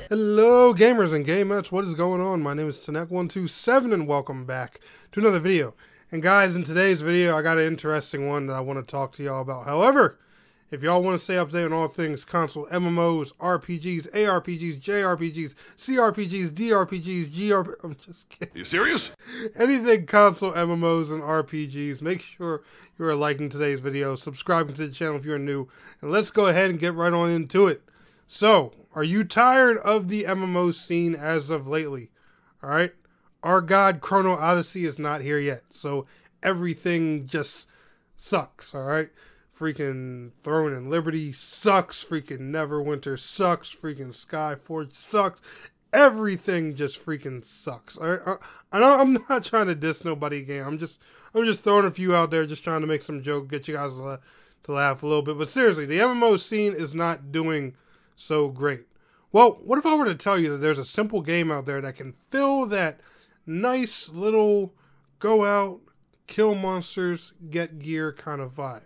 Hello gamers and gamettes, what is going on? My name is Tanek127 and welcome back to another video. And guys, in today's video I got an interesting one that I want to talk to y'all about. However, if y'all want to stay up to date on all things console, MMOs, RPGs, ARPGs, JRPGs, CRPGs, DRPGs, GRPGs, I'm just kidding. Are you serious? Anything console, MMOs, and RPGs, make sure you are liking today's video, subscribing to the channel if you're new, and let's go ahead and get right on into it. So, are you tired of the MMO scene as of lately? Alright? Our god Chrono Odyssey is not here yet, so everything just sucks, alright? Freaking Throne and Liberty sucks, freaking Neverwinter sucks, freaking Skyforge sucks. Everything just freaking sucks. Alright? I know I'm not trying to diss nobody again. I'm just throwing a few out there, just trying to make some joke, get you guys to laugh a little bit. But seriously, the MMO scene is not doing so great. Well, what if I were to tell you that there's a simple game out there that can fill that nice little go out, kill monsters, get gear kind of vibe?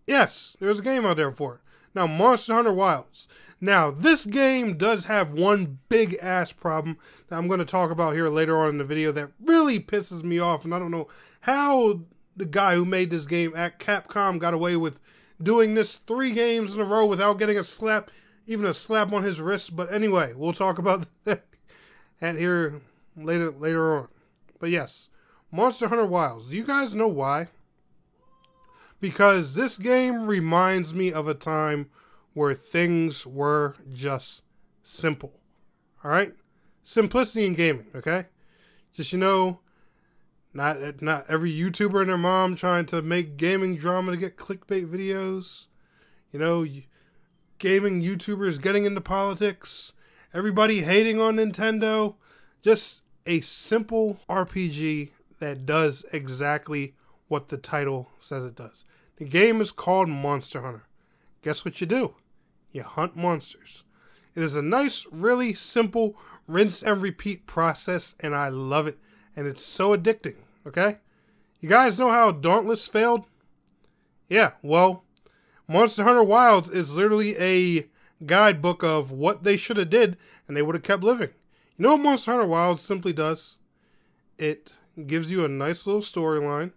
Yes, there's a game out there for it. Now, Monster Hunter Wilds. Now, this game does have one big ass problem that I'm going to talk about here later on in the video that really pisses me off, and I don't know how the guy who made this game at Capcom got away with doing this 3 games in a row without getting a slap, even a slap on his wrist. But anyway, we'll talk about that at here later on. But yes, Monster Hunter Wilds. Do you guys know why? Because this game reminds me of a time where things were just simple. Alright? Simplicity in gaming, okay? Just, you know, not every YouTuber and their mom trying to make gaming drama to get clickbait videos. You know, gaming YouTubers getting into politics. Everybody hating on Nintendo. Just a simple RPG that does exactly what the title says it does. The game is called Monster Hunter. Guess what you do? You hunt monsters. It is a nice, really simple rinse and repeat process, and I love it. And it's so addicting, okay? You guys know how Dauntless failed? Yeah, well, Monster Hunter Wilds is literally a guidebook of what they should have did, and they would have kept living. You know what Monster Hunter Wilds simply does? It gives you a nice little storyline,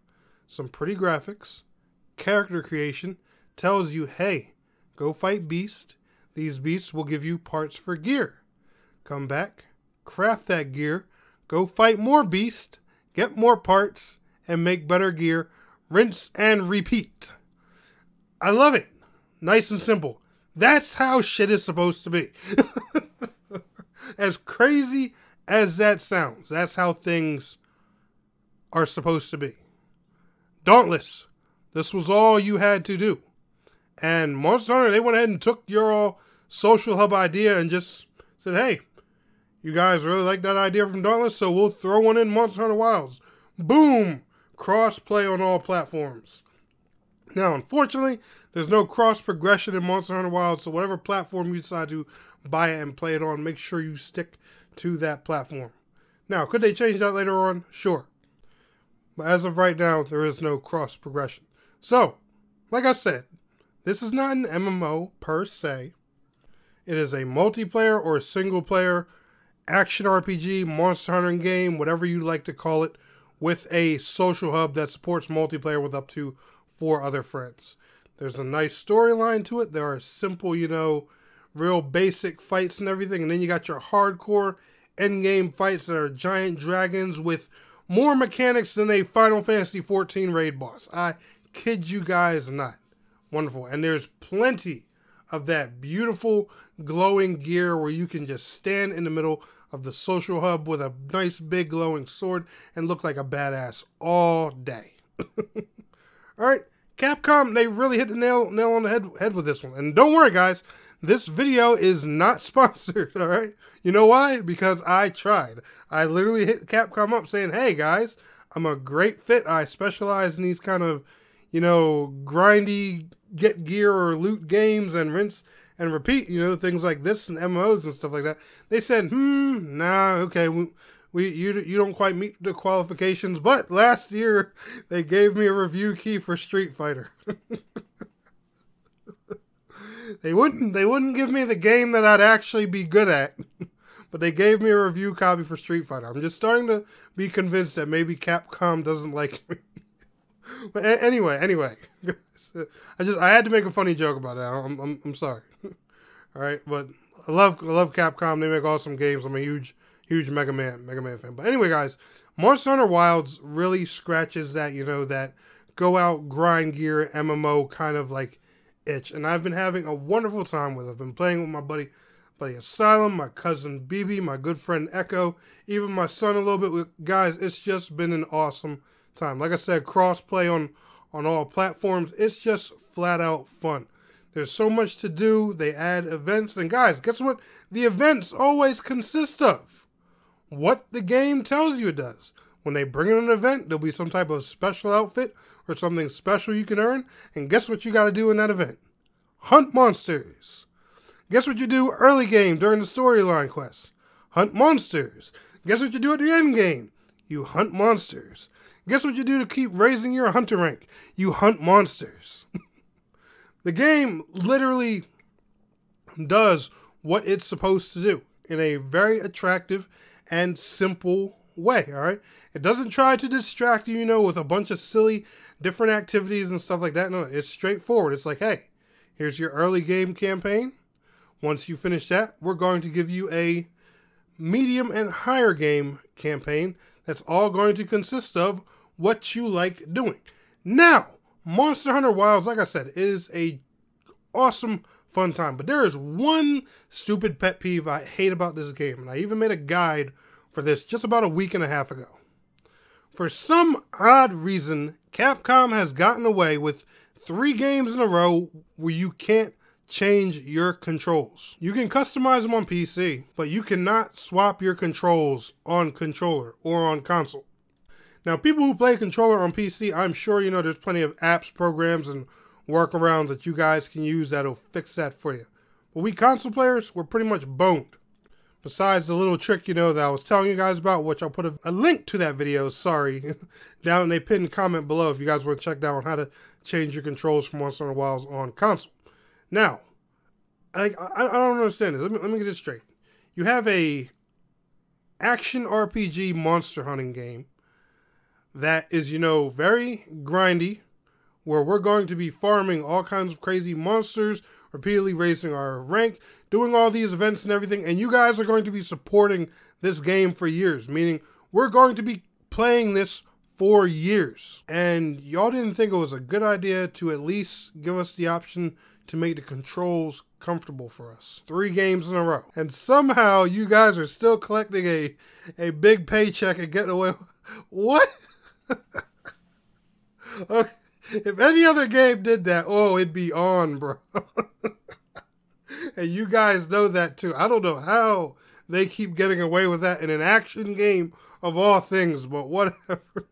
some pretty graphics, character creation, tells you, hey, go fight beasts. These beasts will give you parts for gear. Come back, craft that gear, go fight more beasts, get more parts, and make better gear. Rinse and repeat. I love it. Nice and simple. That's how shit is supposed to be. As crazy as that sounds, that's how things are supposed to be. Dauntless. This was all you had to do. And Monster Hunter, they went ahead and took your social hub idea and just said, hey, you guys really like that idea from Dauntless, so we'll throw one in Monster Hunter Wilds. Boom! Cross-play on all platforms. Now, unfortunately, there's no cross-progression in Monster Hunter Wilds, so whatever platform you decide to buy it and play it on, make sure you stick to that platform. Now, could they change that later on? Sure. But as of right now, there is no cross-progression. So, like I said, this is not an MMO per se. It is a multiplayer or single-player action RPG, Monster Hunter game, whatever you like to call it, with a social hub that supports multiplayer with up to 4 other friends. There's a nice storyline to it. There are simple, you know, real basic fights and everything. And then you got your hardcore endgame fights that are giant dragons with more mechanics than a Final Fantasy XIV raid boss. I kid you guys not. Wonderful. And there's plenty of that beautiful glowing gear where you can just stand in the middle of the social hub with a nice big glowing sword and look like a badass all day. Alright, Capcom, they really hit the nail on the head with this one. And don't worry guys, this video is not sponsored, alright? You know why? Because I tried. I literally hit Capcom up saying, hey guys, I'm a great fit. I specialize in these kind of, you know, grindy get gear or loot games and rinse and repeat, you know, things like this and MMOs and stuff like that. They said, nah, okay, you don't quite meet the qualifications, but last year they gave me a review key for Street Fighter. They wouldn't give me the game that I'd actually be good at, but they gave me a review copy for Street Fighter. I'm just starting to be convinced that maybe Capcom doesn't like me. But anyway, I had to make a funny joke about it. I'm sorry. All right, but I love Capcom. They make awesome games. I'm a huge Mega Man fan. But anyway, guys, Monster Hunter Wilds really scratches that, that go out, grind gear, MMO kind of like itch. And I've been having a wonderful time with it. I've been playing with my buddy Asylum, my cousin BB, my good friend Echo, even my son a little bit. Guys, it's just been an awesome time. Like I said, cross-play on all platforms. It's just flat out fun. There's so much to do. They add events. And guys, guess what the events always consist of? What the game tells you it does. When they bring in an event, there'll be some type of special outfit or something special you can earn. And guess what you got to do in that event? Hunt monsters. Guess what you do early game during the storyline quest? Hunt monsters. Guess what you do at the end game? You hunt monsters. Guess what you do to keep raising your hunter rank? You hunt monsters. The game literally does what it's supposed to do in a very attractive and simple way, all right? It doesn't try to distract you, with a bunch of silly different activities and stuff like that. No, it's straightforward. It's like, hey, here's your early game campaign. Once you finish that, we're going to give you a medium and higher game campaign that's all going to consist of what you like doing. Now, Monster Hunter Wilds, like I said, is a awesome, fun time. But there is one stupid pet peeve I hate about this game. And I even made a guide for this just about a week and a half ago. For some odd reason, Capcom has gotten away with 3 games in a row where you can't change your controls. You can customize them on PC, but you cannot swap your controls on controller or on console. Now, people who play controller on PC, I'm sure there's plenty of apps, programs, and workarounds that you guys can use that'll fix that for you. But we console players, we're pretty much boned. Besides the little trick, that I was telling you guys about, which I'll put a link to that video, down in a pinned comment below if you guys want to check down on how to change your controls for Monster Hunter Wilds on console. Now, I don't understand this. Let me get this straight. You have a action RPG monster hunting game that is, very grindy, where we're going to be farming all kinds of crazy monsters, repeatedly raising our rank, doing all these events and everything, and you guys are going to be supporting this game for years, meaning we're going to be playing this for years. And y'all didn't think it was a good idea to at least give us the option to make the controls comfortable for us. 3 games in a row. And somehow you guys are still collecting a big paycheck and getting away. What? Okay. If any other game did that, it'd be on, bro. And you guys know that too. I don't know how they keep getting away with that in an action game of all things, but whatever.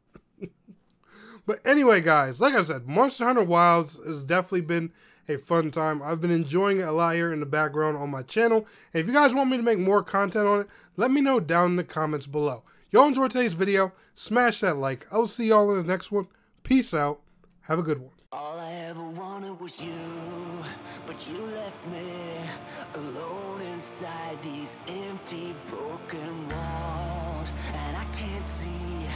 But anyway, guys, like I said, Monster Hunter Wilds has definitely been a fun time. I've been enjoying it a lot here in the background on my channel. And if you guys want me to make more content on it, let me know down in the comments below. Y'all enjoyed today's video, smash that like. I'll see y'all in the next one. Peace out. Have a good one. All I ever wanted was you, but you left me alone inside these empty, broken walls. And I can't see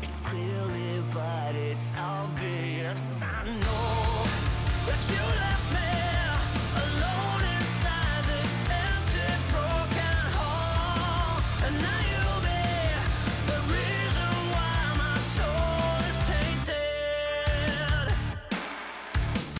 it clearly, but it's obvious. I know that you left me.